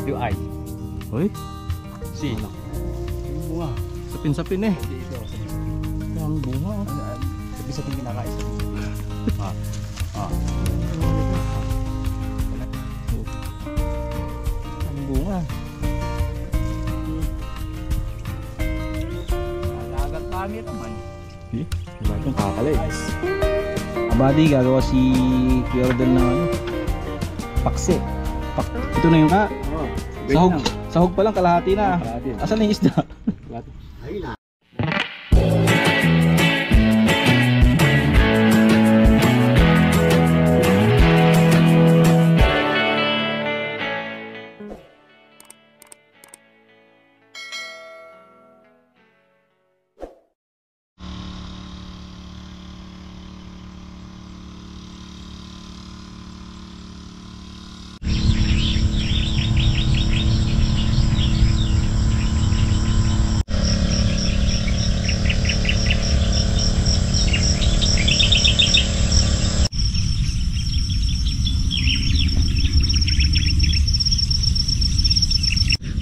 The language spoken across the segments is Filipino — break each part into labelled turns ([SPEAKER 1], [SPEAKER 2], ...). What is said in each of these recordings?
[SPEAKER 1] WI.
[SPEAKER 2] Uy,
[SPEAKER 1] Si. Bunga.
[SPEAKER 2] sapin-sapin eh.
[SPEAKER 1] Dito.
[SPEAKER 2] Ang bunga.
[SPEAKER 1] Sabi sa tingin kinakain.
[SPEAKER 2] Ang bunga.
[SPEAKER 1] Alagat kami naman.
[SPEAKER 2] Diba itong kakalay. Abadi, gagawa si Kuya Rodel ng ano? Pakse. Ito na yung ka. Sahog. Sahog pa lang, kalahati na. Asan na yung isda?
[SPEAKER 1] Ayun na.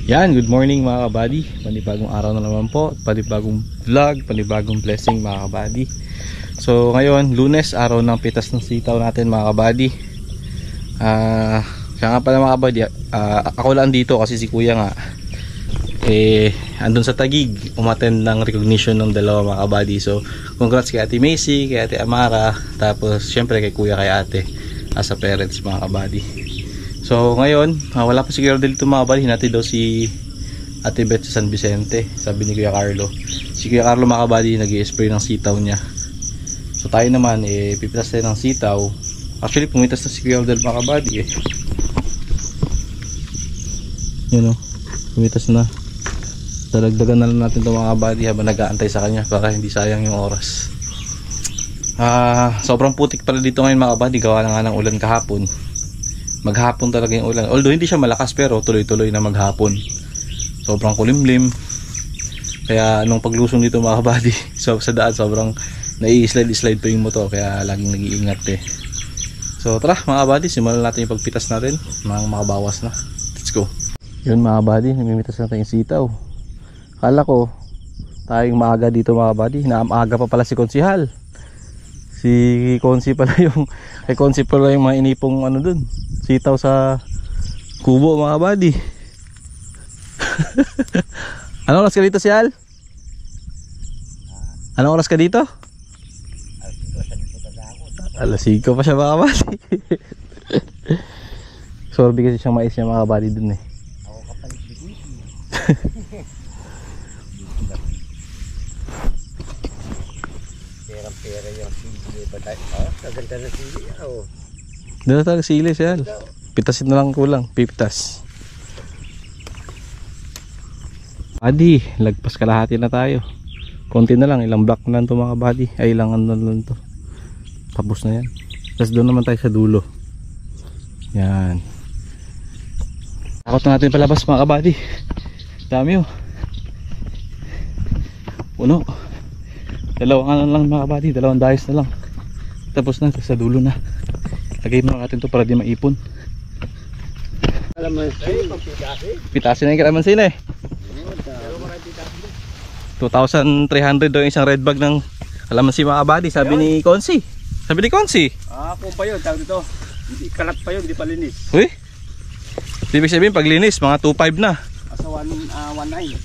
[SPEAKER 2] Yan, good morning mga kabady. Panibagong araw na naman po. Panibagong vlog, panibagong blessing mga kabady. So ngayon, Lunes, araw ng pitas ng sitaw natin mga kabady. Kaya nga pala mga kabady, ako lang dito kasi si kuya nga andun sa Taguig, umattend ng recognition ng dalawa mga kabady. So congrats kay Ate Macy, kay Ate Amara, tapos syempre kay kuya, kay ate as a parents mga kabady. So ngayon, wala pa si Kuya Rodel dito mga kabady. Hinati daw si Ate Beth sa San Vicente, sabi ni Kuya Carlo. Si Kuya Carlo mga kabady nag-i-spray ng sitaw niya. So tayo naman pipitas tayo ng sitaw. Actually pumitas na si Kuya Rodel mga kabady Yun o, pumitas na. Dalagdagan na lang natin ito mga kabady habang nag-aantay sa kanya para hindi sayang yung oras. Sobrang putik pala dito ngayon mga kabady, gawa na nga ng ulan kahapon. Maghapon talaga yung ulan. Although hindi siya malakas pero tuloy-tuloy na maghapon. Sobrang kulimlim. Kaya nung paglusong dito mga kabady, so sa daan sobrang nai-slide pa yung motor. Kaya laging nag-iingat So tara mga kabady, simulan natin yung pagpitas natin. Mga makabawas na. Let's go. Yun mga kabady, namimitas natin yung sitaw. Kala ko tayong maaga dito mga kabady. Maaga pa pala si Konsihal. Si Konsi pala yung kay Konsi pala yung mga inipong ano dun, sitaw sa kubo mga kabady. Anong oras ka dito si Al? Anong oras ka dito? Alas 5 pa siya mga kabady. Sorby kasi siyang mais niya mga kabady dun eh.
[SPEAKER 1] Ako kapalit bigit. Pera yung sili. Kaganda na sili.
[SPEAKER 2] Doon na talaga sili siya. Pitasin na lang kulang. Pipitas. Adi, lagpas kalahati na tayo. Konti na lang. Ilang block na lang ito mga kabady. Ay ilang ano na lang ito. Tapos na yan. Tapos doon naman tayo sa dulo. Yan. Takot na natin palabas mga kabady. Dami oh. Puno. Dalawang ano lang mga kabady. Dalawang dayos na lang. Tapos na, sa dulo na. Lagay mo natin to para di maipon. Pitasin na yung kalamansin eh. 2,300 daw yung isang red bag ng kalamansi mga kabady. Sabi ni Konsi. Sabi ni Konsi.
[SPEAKER 1] Kung pa yun, tawag dito. Hindi, kalat pa yun, hindi pa linis.
[SPEAKER 2] Uy, ibig sabihin pag linis mga 2,500 na.
[SPEAKER 1] Asa 1,900.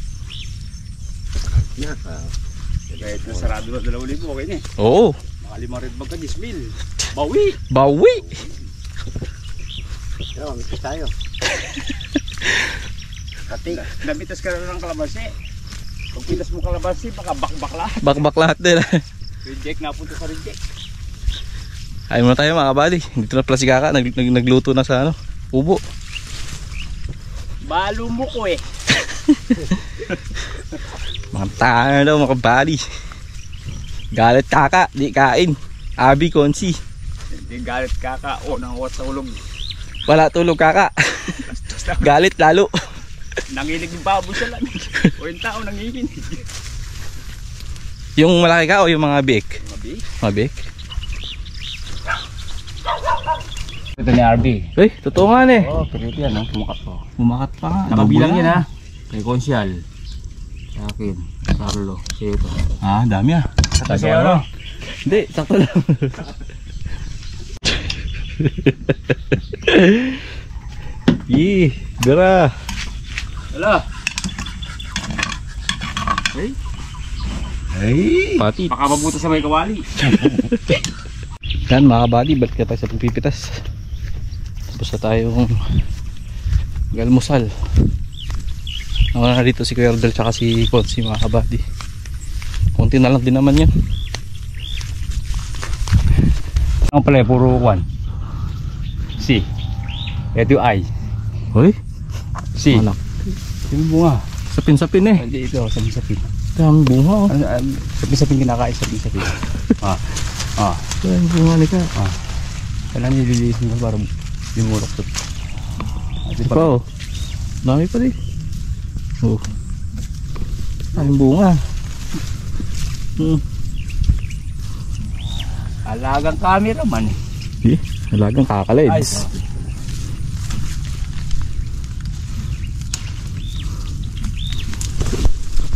[SPEAKER 1] Kaya ito sarado na 2,000, okay na eh.
[SPEAKER 2] Oo.
[SPEAKER 1] Mga 5 red bag ka, 10,000. Bawi!
[SPEAKER 2] Bawi!
[SPEAKER 1] Pero mitis tayo. Namitas ka na ng kalamansi. Pag pilas mo kalamansi, baka bakbak lahat.
[SPEAKER 2] Bakbak lahat din.
[SPEAKER 1] Reject, napunta sa reject.
[SPEAKER 2] Ayaw muna tayo mga kabady. Dito na pala si Kaka, nagluto na sa ano, ubo.
[SPEAKER 1] Balo mo ko eh.
[SPEAKER 2] Mga tayo daw mga kabady. Galit Kaka, di kain. Abi Konsi.
[SPEAKER 1] Hindi galit Kaka, nangawat sa ulog.
[SPEAKER 2] Wala tulog Kaka. Galit lalo.
[SPEAKER 1] Nanginig yung babo sa lamig. O yung tao nanginig.
[SPEAKER 2] Yung malaki ka o yung mga big?
[SPEAKER 1] Mga big?
[SPEAKER 2] Mga big?
[SPEAKER 1] Ito ni RB.
[SPEAKER 2] Eh, totoo nga eh.
[SPEAKER 1] Oo, pero ito yan ha, kumakat po.
[SPEAKER 2] Bumakat pa nga.
[SPEAKER 1] Nakabilang yan ha. Kay Konsyal. Sa akin, Carlo. Siya ito.
[SPEAKER 2] Ah, dami ah.
[SPEAKER 1] Sa siya ano?
[SPEAKER 2] Hindi, sakto lang. Yee, dara.
[SPEAKER 1] Wala. Ay,
[SPEAKER 2] Pati.
[SPEAKER 1] baka mabuti sa may kawali.
[SPEAKER 2] Yan mga kabady, balik na tayo sa pagpipitas. Tapos na tayong galmusal. Ako na dito si Kuya Ardel tsaka si Konsi mga kabady. Konti na lang din naman yan.
[SPEAKER 1] Ang pala, puro kwan. Si. Ito yung I.
[SPEAKER 2] Hoy,
[SPEAKER 1] Si.
[SPEAKER 2] anak.
[SPEAKER 1] Yung bunga.
[SPEAKER 2] Sapin-sapin eh.
[SPEAKER 1] Hindi ito, sapin-sapin.
[SPEAKER 2] Daming bunga oh.
[SPEAKER 1] Sapin-sapin kinakain, sapin-sapin.
[SPEAKER 2] Daming bunga nika.
[SPEAKER 1] Kailangan nililiis mo para lumulok ito.
[SPEAKER 2] Ito pa oh. Dami pa rin. Oh. Daming bunga.
[SPEAKER 1] Alagang camera man eh.
[SPEAKER 2] Eh, halagang kakalids.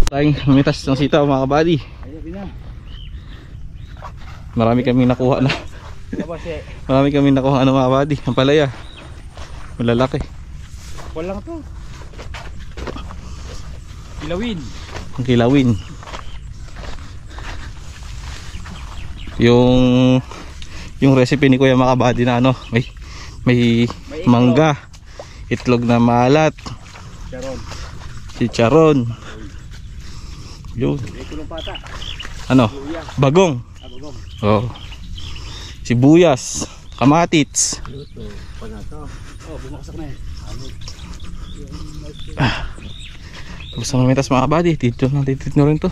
[SPEAKER 2] Tayong mitas ng sitaw mga kabady.
[SPEAKER 1] Ayun na.
[SPEAKER 2] Marami kaming nakuha na.
[SPEAKER 1] Tapos eh,
[SPEAKER 2] Marami kaming nakuha ano mga kabady. Ang palaya. Malalaki.
[SPEAKER 1] walang to. Ilawin.
[SPEAKER 2] Ang kilawin. Yung recipe ni Kuya mga kabady na ano, may mangga, itlog na maalat,
[SPEAKER 1] Charon.
[SPEAKER 2] chicharon. Yun.
[SPEAKER 1] May kulong pata.
[SPEAKER 2] Ano? Bagong.
[SPEAKER 1] Abagong.
[SPEAKER 2] Oh. Sibuyas, kamatits.
[SPEAKER 1] Luto. Panato. Oh, bumaksak na eh.
[SPEAKER 2] Tapos ang mitas mga kabady, dito natin titino rin to.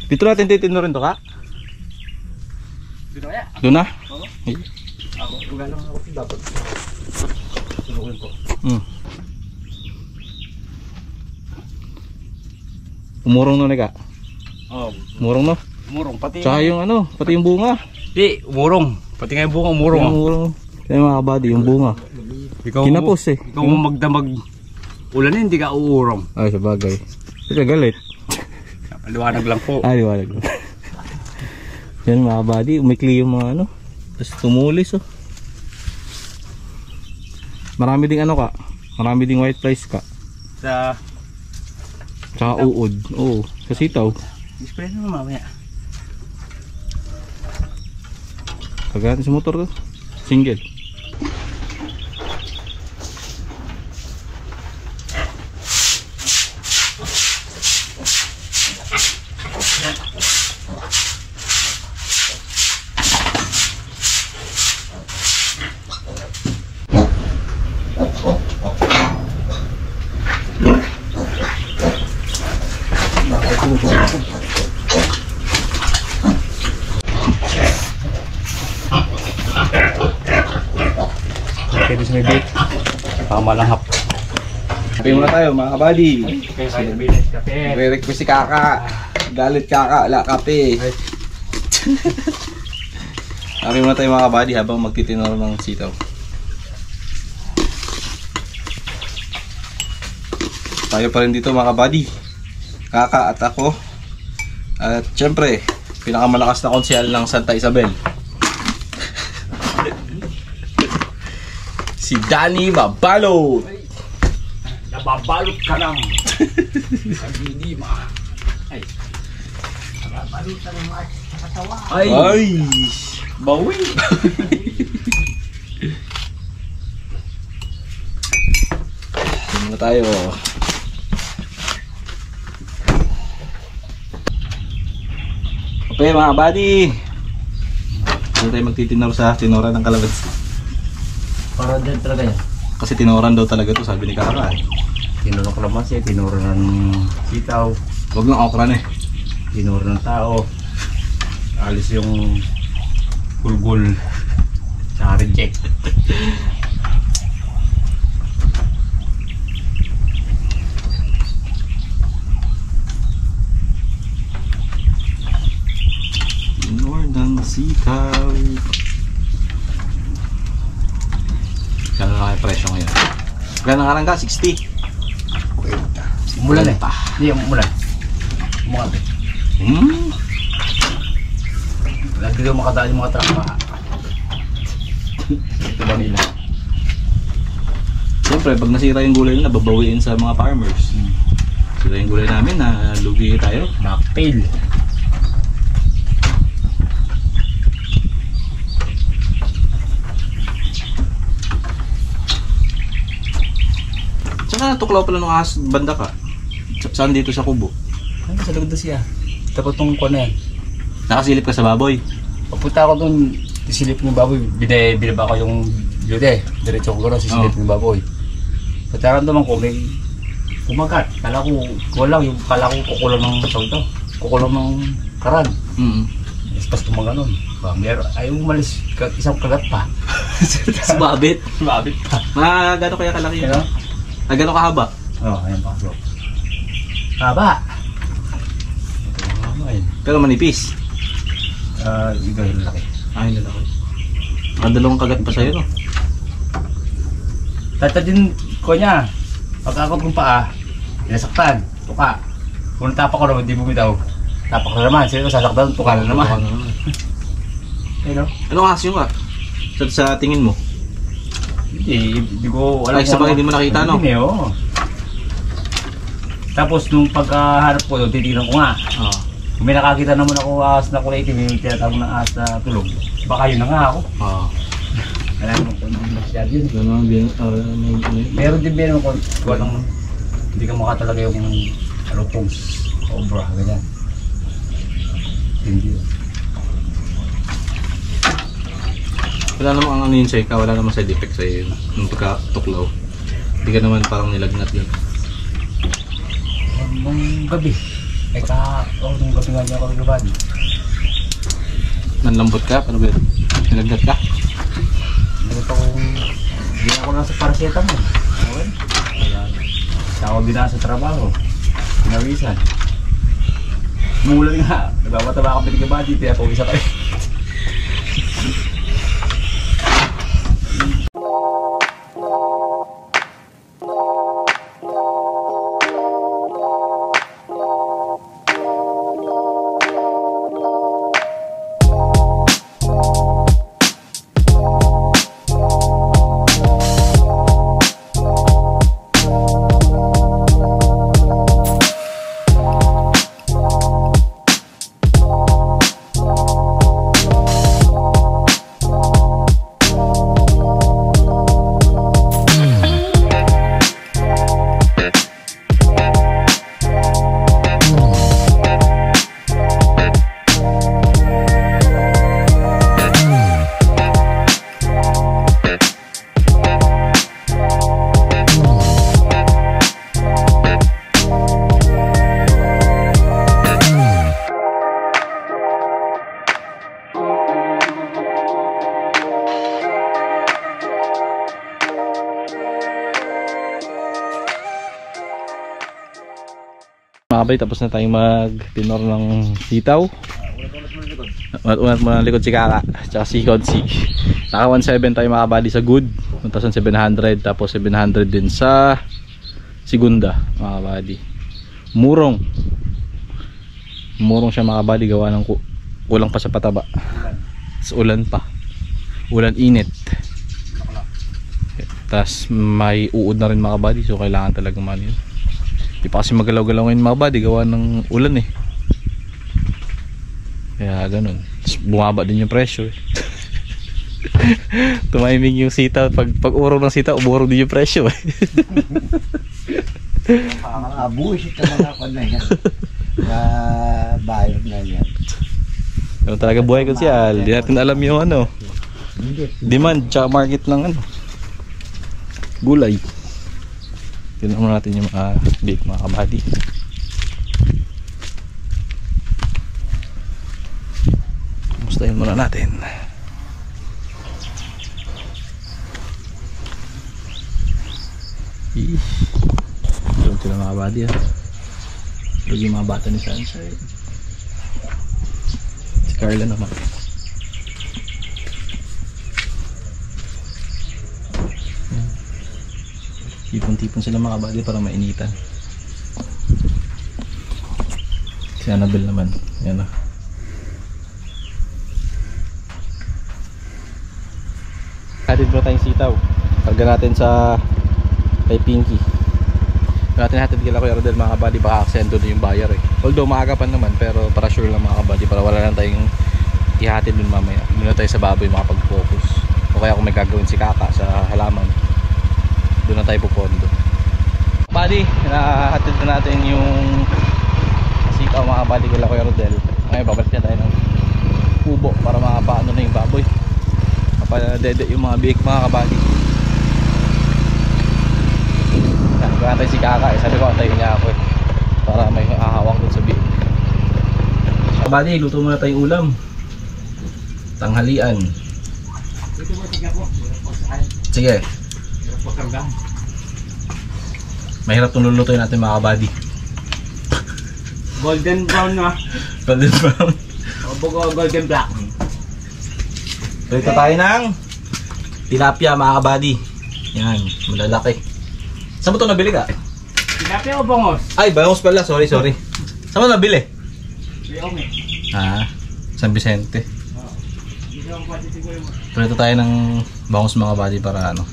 [SPEAKER 2] Dito natin titino rin to ka?
[SPEAKER 1] Dito kaya?
[SPEAKER 2] Doon na?
[SPEAKER 1] Oo.
[SPEAKER 2] Eh.
[SPEAKER 1] Ako, ugalang ako si dapat. Sunukin ko.
[SPEAKER 2] Umurong no nika.
[SPEAKER 1] Oh,
[SPEAKER 2] Umurong no?
[SPEAKER 1] umurong. Pati
[SPEAKER 2] Tsaka yung ano, pati yung bunga.
[SPEAKER 1] Di, umurong. Pati nga yung bunga umurong.
[SPEAKER 2] Yung umurong. Kaya mga kabady, yung bunga.
[SPEAKER 1] Ikaw,
[SPEAKER 2] Kinapos eh.
[SPEAKER 1] Ikaw mo magdamag. Ulan hindi ka uurong.
[SPEAKER 2] Ay, sa bagay. Ika galit.
[SPEAKER 1] Paliwanag lang po.
[SPEAKER 2] Ay, liwanag lang. Yan mga kabady, umikli yung mga ano. Tapos tumulis oh. Marami ding ano ka. Marami ding white rice ka.
[SPEAKER 1] Sa
[SPEAKER 2] Tsaka uod. Oo, sa sitaw.
[SPEAKER 1] display na mamaya.
[SPEAKER 2] Kagatin sa motor to. Single.
[SPEAKER 1] Pwede sa may bait. Pamalanghap.
[SPEAKER 2] Kape muna tayo mga kabady.
[SPEAKER 1] Kape, kape, bilis, kape.
[SPEAKER 2] Re-request si Kaka. Galit Kaka, wala kape. Kape muna tayo mga kabady habang magtitinor ng sitaw. Tayo pa rin dito mga kabady. Kaka at ako. At syempre, pinakamalakas na konsyal ng Santa Isabel. Si Danny Mabalot.
[SPEAKER 1] Nababalot ka lang. Hindi ma. Ay. Nababalot ka ng mga katawa.
[SPEAKER 2] Ay!
[SPEAKER 1] Bawi.
[SPEAKER 2] Muna tayo. Okay mga buddy. Hindi tayo magtitinor sa tinora ng kalamansi.
[SPEAKER 1] Para dyan talaga yan.
[SPEAKER 2] Kasi tinoran daw talaga to, sabi ni Kaka.
[SPEAKER 1] Tinuro ko naman siya, tinuro ng sitaw,
[SPEAKER 2] Huwag ng okra na eh.
[SPEAKER 1] tinuro ng tao. Alis yung gulgul sa reject.
[SPEAKER 2] Tinor ng sitaw. presyo ngayon. Gano'ng karangga? 60.
[SPEAKER 1] Umulan eh. Hindi, umulan. Umulan eh. Lagi daw makadaan yung mga truck pa. Ito ba nila?
[SPEAKER 2] Siyempre, pag nasira yung gulay nila, babawiin sa mga farmers. Sira yung gulay namin na lugi tayo.
[SPEAKER 1] Mocktail.
[SPEAKER 2] Tsaka natuklaw pala nung ahas banda ka. Saan dito sa kubo?
[SPEAKER 1] Ay, sa likod na siya. Tapos itong kuha na yan.
[SPEAKER 2] Nakasilip ka sa baboy.
[SPEAKER 1] Papunta ako dun, sisilip ng baboy. Binaba ko yung biyote. Diretso ko gano'n, sisilip ng baboy. Pataran naman ko, may kumagat. Kala ko, kukulang ng salto. Kukulang ng karan. Pas tumaganon. Ayaw umalis, isang kagat pa.
[SPEAKER 2] Sumabit. Sumabit pa. Gano'n kaya kalaki yun? Gano'n kahaba?
[SPEAKER 1] Oo, ayan pa bro. Haba.
[SPEAKER 2] Pero manipis.
[SPEAKER 1] Iba yung laki.
[SPEAKER 2] Ay, lalaki. Dalawang kagat pa sa'yo, no?
[SPEAKER 1] Tata din ko niya. Pagkakot kong paa, pinasaktan, tuka. Kung tapak ko naman, hindi bumitaw. Tapak ko naman, sino sasaktan, tuka na naman. Ano?
[SPEAKER 2] Anong ahas yung ka? Sa tingin mo?
[SPEAKER 1] Hindi ko alam.
[SPEAKER 2] Ay, sa bagay hindi mo nakita, no?
[SPEAKER 1] Hindi, oo. Tapos nung pagkaharap ko doon, titignan ko nga. Kung may nakakita naman ako ahas na kulay itim, yung tinatawag na ahas na tulog. Baka yun na nga ako. Alam mo kung hindi masyado yun. Meron din meron kung hindi ka mukha talaga yung alutong cobra, ganyan. Hindi yun.
[SPEAKER 2] Wala namang ang ano yun sa'yo ka, wala namang side effect sa'yo yun. Nung pagkatuklaw. Hindi ka naman parang nilagnat yun.
[SPEAKER 1] Nung gabi. Nung gabi nga niya ako nagabad.
[SPEAKER 2] Nanlambot ka? Paano ba yun? Nilagnat ka?
[SPEAKER 1] Nagito kong hindi ako nasa paracetamol. Okay? Kaya ako binasa sa trabaho. Pinawisan. Mulan nga. Nagbabataba ka pinagabadi. Kaya pawisa kayo.
[SPEAKER 2] Makabay, tapos na tayong mag-tinor ng sitaw. Unat mo ng likod si Kaka, tsaka si Kodsi. Naka 1.7 tayo makabali sa good, 1,700, tapos 700 din sa Segunda makabali. Murong siya makabali, gawa ng kulang pa sa pataba. Sa ulan pa, ulan init. Tapos may uod na rin makabali, so kailangan talagang man yun. Di pa kasi magalaw-galaw ngayon mga buddy, gawa ng ulan eh. Kaya ganun. Bumaba din yung presyo eh. Tumiming yung sitaw. Pag urong ng sitaw, umurong din yung presyo eh.
[SPEAKER 3] Abusit naman ako na yan. Bayad na yan.
[SPEAKER 2] Ganun talaga buhay ko siya. Hindi natin alam yung ano, demand tsaka market ng ano, gulay. Tignan mo natin yung big mga kabady. Kumustahin muna natin. Doon sila mga kabady ha. Doon yung mga bata ni Sunshine. Si Carla naman. Tipon-tipon sila mga kabady para mainitan. Si Annabelle naman. Yan na. Hatid mo tayong sitaw. Karga natin sa kay Pinky. Natin hatid kila Kuya Rodel mga kabady, baka aksento na yung buyer eh. Although maaga pa naman, pero para sure lang mga kabady, para wala lang tayong ihatid dun mamaya. Doon na tayo sa baboy makapag-focus. O kaya kung may gagawin si Kaka sa halaman, doon na tayo pupondo. Kabady, nahatid na natin yung sitaw mga kabady kila Kuya Rodel. Ngayon babalik na tayo ng kubo para makapaano na yung baboy. Mapadede yung mga biik mga kabady. Kaya tayo si Kaka eh. Sabi ko antayin niya ako eh, para may ahawak dun sa biik. Kabady, luto muna tayong ulam. Tanghalian. Sige. Mahirap itong lulutuin natin mga kabady.
[SPEAKER 1] Golden brown na.
[SPEAKER 2] Golden brown.
[SPEAKER 1] O golden black.
[SPEAKER 2] Dito tayo ng tilapia mga kabady. Yan, malalaki. Saan mo ito nabili ka?
[SPEAKER 1] Tilapia o bangos?
[SPEAKER 2] Ay, bangos pala. Sorry. Saan mo nabili?
[SPEAKER 1] Leome.
[SPEAKER 2] San Vicente. Dito tayo ng bangos mga kabady para ano,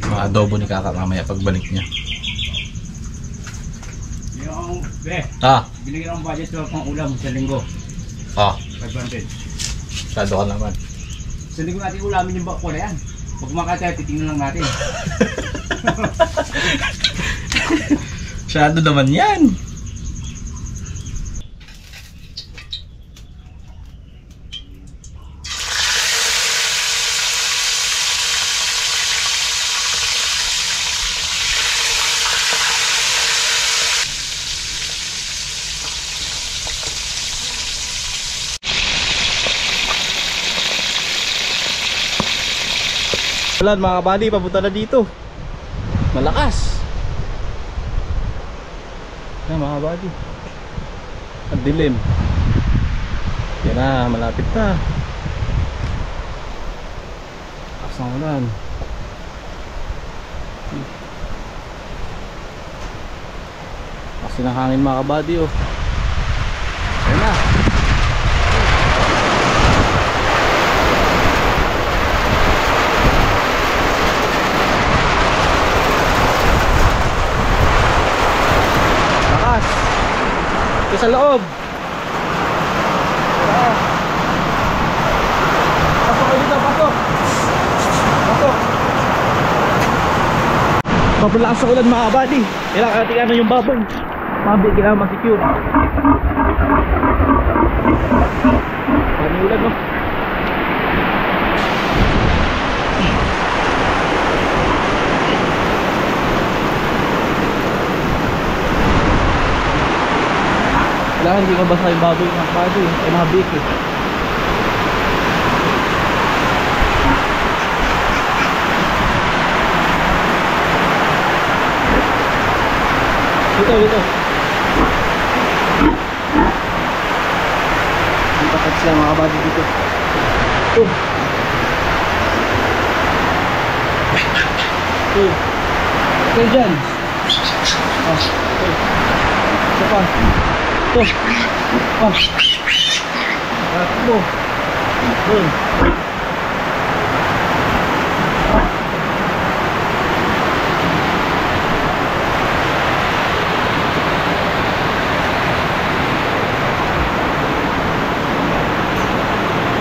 [SPEAKER 2] mga adobo ni Kaka mamaya pagbalik niya.
[SPEAKER 1] Yung, binigyan ng budget sa pang ulam sa linggo. 500.
[SPEAKER 2] Masyado ka naman.
[SPEAKER 1] Sa linggo natin ulamin yung bako na yan. Pag makataya, titingnan lang natin.
[SPEAKER 2] Masyado naman yan. Wala mga kabady, papunta na dito. Malakas. Yan mga kabady. Ang dilim. Yan na, malapit na. Lakas ng ulan. Kasi ng hangin mga kabady oh. Yan na. Sa loob. Pasok kayo dito, pasok. Mapalakas sa ulan mga kabady. Kailangan natin ano yung baboy. Mabig, kailangan masecure. Paano yung ulan no? Kailangan hindi mabasa yung baboy ng baboy ay mabik eh. Dito Impakat sila mga kabady dito. Okay dyan. Isa pa. Takbo. Doon.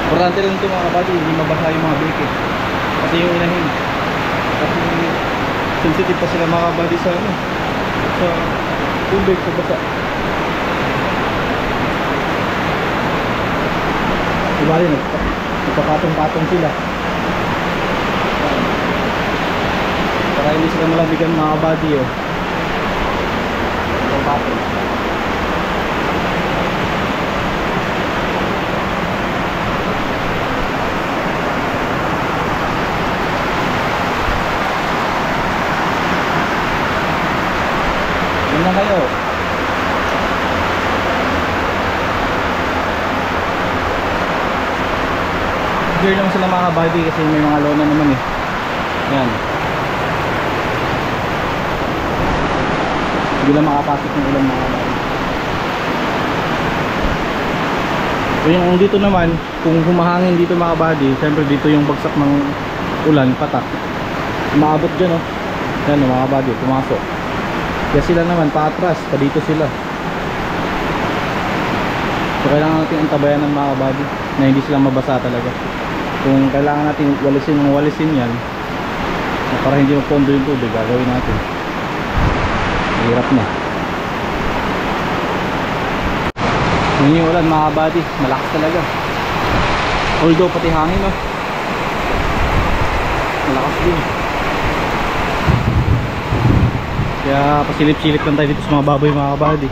[SPEAKER 2] Importante lang ito mga kabady, hindi mabasa yung mga brake eh. Kasi yung inahin. Kasi sensitive pa sila mga kabady sa ano, sa tubig, sa basa. Ibali, nagpapatong-patong sila. Para hindi sila malabigan mga kabady oh. Patong. Yan lang kayo. Gear lang sila mga kabady kasi may mga lona naman eh. Yan. Hindi lang makapasok ng ulan mga buddy. So yung dito naman, kung humahangin dito mga buddy, syempre dito yung bagsak ng ulan, patak. Maabot dyan oh. Yan mga buddy, pumasok. Kaya sila naman paatras, pa dito sila. So kailangan natin antabayan ng mga buddy na hindi sila mabasa talaga. Kung kailangan natin walisin yan para hindi magpondo yung tubig, gagawin natin. Hirap na. Yun yung ulan mga buddy, malakas talaga. Although pati hangin oh, malakas din. Kaya pasilip-silip lang tayo dito sa mga baboy mga buddy.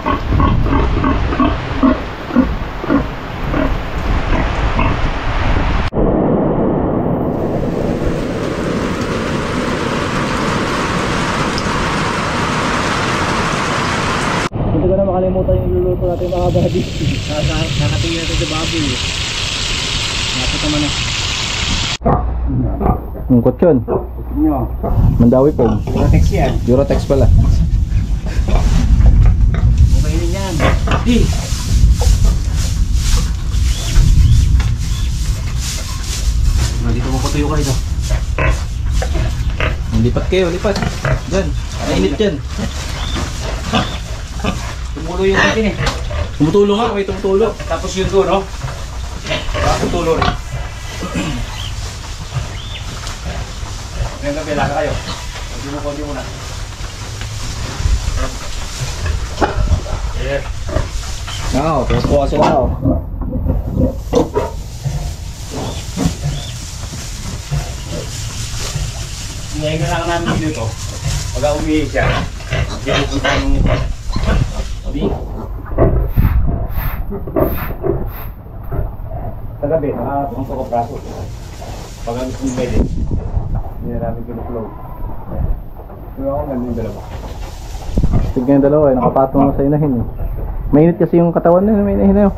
[SPEAKER 2] Hindi ko na makalimutan yung iluluto natin mga buddy. Nakatingin natin sa baboy. Napit naman na. Mungkot yun. Mandawi po.
[SPEAKER 1] Eurotex yan.
[SPEAKER 2] Eurotex pala.
[SPEAKER 1] Okay rin yan. Di. Dito mo patuyo kayo.
[SPEAKER 2] Lipat kayo, lipat. Diyan. Mainit dyan.
[SPEAKER 1] Tumulo yung natin eh.
[SPEAKER 2] Tumutulo nga, may tumutulo.
[SPEAKER 1] Tapos yun doon, no? Tumulo rin. Ngayon gabi, laka kayo. Konti muna. Yeah.
[SPEAKER 2] Oo, tuwa sila ako.
[SPEAKER 1] Ngayon na lang namin dito. Pag umihi siya, hindi ko kita yung... Sabi? Sa gabi, nakapangso ko praso. Pag ang gusto nyo din, hindi na namin kinuflow. Pero ako ganda yung dalawa.
[SPEAKER 2] Tignan yung dalawa eh, nakapatong na sa inahin eh. Mainit kasi yung katawan na may inahin na yun.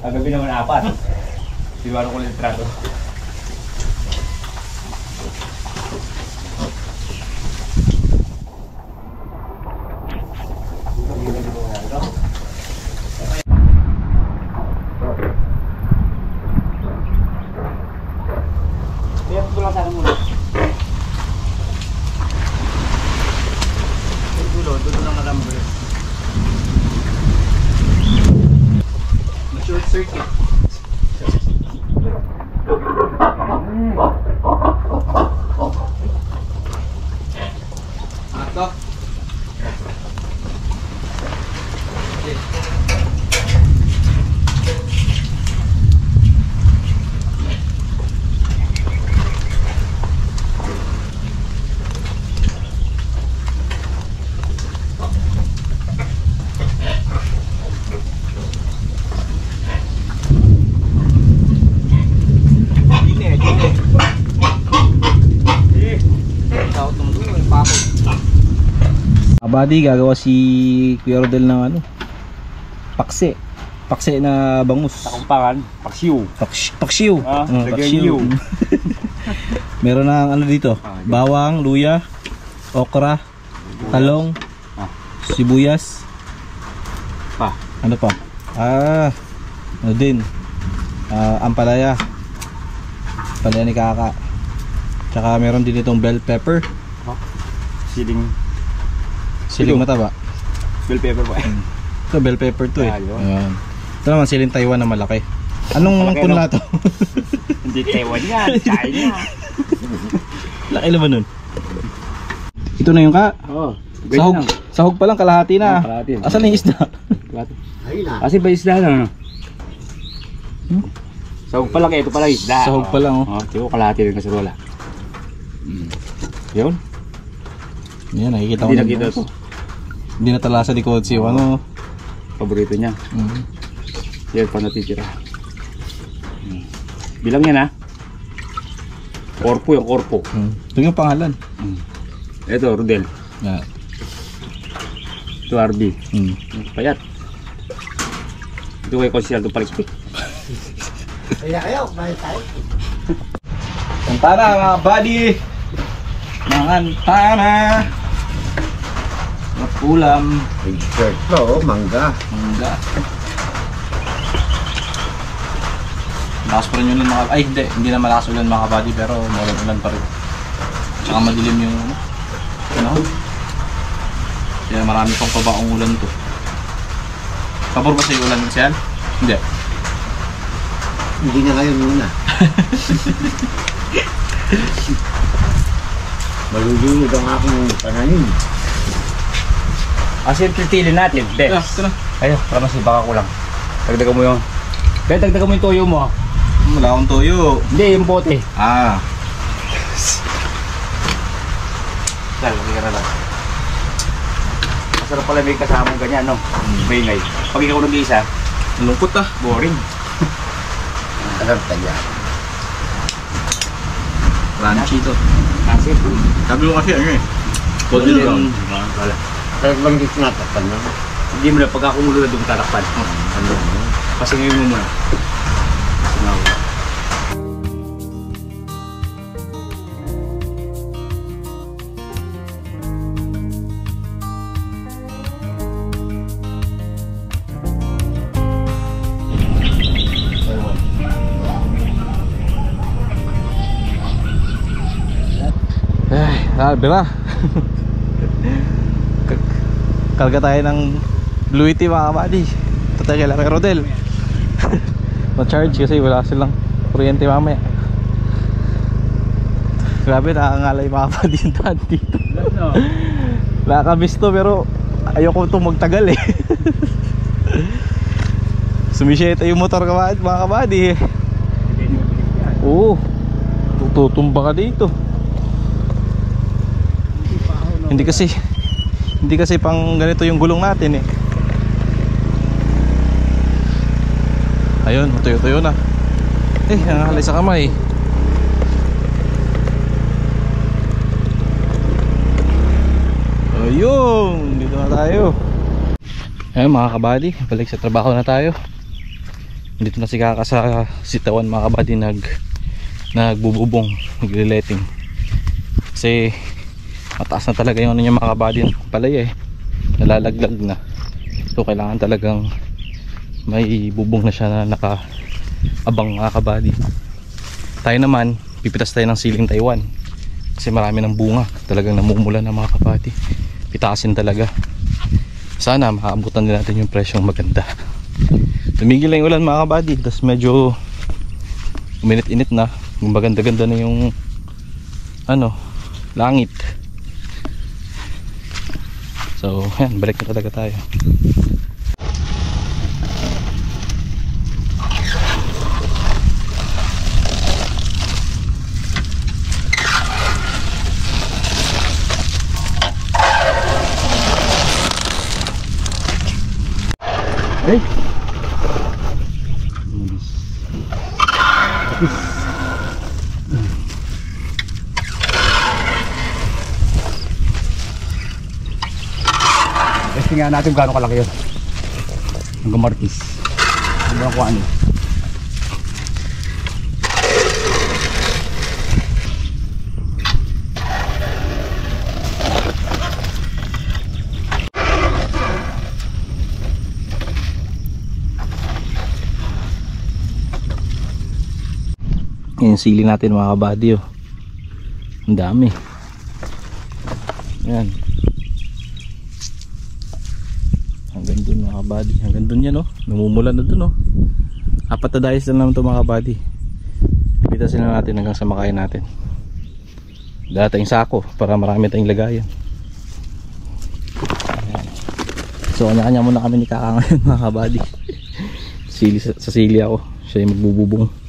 [SPEAKER 1] Sa gabi naman 4. Siwaro ko litrato.
[SPEAKER 2] Short circuit. Ato. Abadi, gagawa si Kuya Rodel ng ano? Pakse. Pakse na bangus.
[SPEAKER 1] Takumpangan, paksiw.
[SPEAKER 2] Paksiw.
[SPEAKER 1] Paksiw.
[SPEAKER 2] Meron ng ano dito? Bawang, luya, okra, talong, sibuyas.
[SPEAKER 1] Pa.
[SPEAKER 2] Ano pa? Ano din? Ampalaya. Ampalaya ni Kaka. Tsaka meron din itong bell pepper. Siling mataba.
[SPEAKER 1] Bell pepper po.
[SPEAKER 2] Ito bell pepper to eh.
[SPEAKER 1] Ayan.
[SPEAKER 2] Ito naman siling Taiwan na malaki. Anong
[SPEAKER 1] Malaki,
[SPEAKER 2] punla to?
[SPEAKER 1] Hindi Taiwan yan, China.
[SPEAKER 2] Laki naman nun. Ito na yung
[SPEAKER 1] Oo.
[SPEAKER 2] Sahog pa lang, kalahati na.
[SPEAKER 1] Kalahati.
[SPEAKER 2] Asan na yung isda?
[SPEAKER 1] Kasi ba isda na? Sahog pa lang, ito pala isda.
[SPEAKER 2] Sahog pa lang oh.
[SPEAKER 1] Tiyo, kalahati rin kasarola. Yun.
[SPEAKER 2] Yan, nakikita ko.
[SPEAKER 1] Hindi nakita ito.
[SPEAKER 2] Hindi natalasa ni Kotsi yung ano.
[SPEAKER 1] Paborito niya. Yan pa natitira. Bilang yan ha. Corpo yung corpo.
[SPEAKER 2] Ito yung pangalan.
[SPEAKER 1] Ito, Rodel.
[SPEAKER 2] Yan.
[SPEAKER 1] Ito, RB. Payat. Ito kay Consial ito palispik.
[SPEAKER 3] Kaya kayo, may tayo.
[SPEAKER 2] Kantana mga buddy. Mga kantana. Ulam.
[SPEAKER 3] Big shirt pa, oh, mangga.
[SPEAKER 2] Mangga. Malakas pa rin yung ulan mga... Ay, hindi na malakas ulan mga kabady, pero ulan pa rin. Tsaka madilim yung... Ano? Kaya marami pang pabaong ulan to. Pabor ba sa'yo ulan siyan? Hindi.
[SPEAKER 3] Hindi na ngayon muna. Malulunod ang aking pananim.
[SPEAKER 1] Kasi titilin natin, Bes.
[SPEAKER 2] Ito na.
[SPEAKER 1] Ayun, para mas baka kulang. Dagdagan mo yung... Kaya dagdagan mo yung toyo mo.
[SPEAKER 2] Wala akong toyo.
[SPEAKER 1] Hindi, yung bote.
[SPEAKER 2] Ah.
[SPEAKER 1] Dahil, hindi ka na lang. Masarap pala may kasamang ganyan, no? May ngay. Pag ikaw nag-iisa,
[SPEAKER 2] Lungkot ah.
[SPEAKER 1] boring.
[SPEAKER 3] Sarap tayo.
[SPEAKER 2] Crunchy to.
[SPEAKER 1] Kasi,
[SPEAKER 2] Sabi mo kasi ano eh. Golden brown.
[SPEAKER 1] wala.
[SPEAKER 3] Sarap lang dito natakpan na.
[SPEAKER 1] Hindi mo na pagkakumulo na doon tatakpan. Ano? Pasingin mo muna. Singaw.
[SPEAKER 2] Ay, sabi na. Karga tayo ng Blue Tea mga kabady. Ito tayo kailangan kay Rodel. Ma-charge kasi wala silang kuryente mamaya. Grabe, nakakangalay mga kabady yung daan dito. Nakakamiss to pero ayoko itong magtagal eh. Sumisyeta yung motor mga kabady. Oo, tutumba ka dito. Hindi kasi pang ganito yung gulong natin eh. Ayun, tuyo-tuyo na. Nangahalay sa kamay. Ayun, dito na tayo. Ayun mga kabady, balik sa trabaho na tayo. Dito na si Kaka sa sitawan mga kabady, nagbububong, nagle-letting. Kasi mataas na talaga yung ano niya mga kabady, palay eh, nalalaglag na. So kailangan talagang may bubong na siya na nakaabang mga kabady. Tayo naman, pipitas tayo ng siling Taiwan kasi marami ng bunga, talagang namumula na mga kabady. Pitasin talaga. Sana makaabutan din natin yung presyong maganda. Tumigil lang yung ulan mga kabady, tapos medyo uminit-init na, maganda-ganda na yung ano, langit. So, yan, balik na talaga tayo.
[SPEAKER 1] Hey! Tingnan natin kung gaano kalaki yun. Hanggang martis. Hanggang kung ano.
[SPEAKER 2] Yung sili natin mga kabady oh. Ang dami. Ayan. Hanggang dun mga kabady. Hanggang dun yan oh. Namumula na dun oh. 4 na dahis na naman ito mga kabady. Pipitasin na natin hanggang sa makain natin. Dala tayong sako para marami tayong lagayan. Ayan. So kanya-kanya muna kami ni Kaka ngayon mga kabady. Sa sili ako. Siya yung magbububong.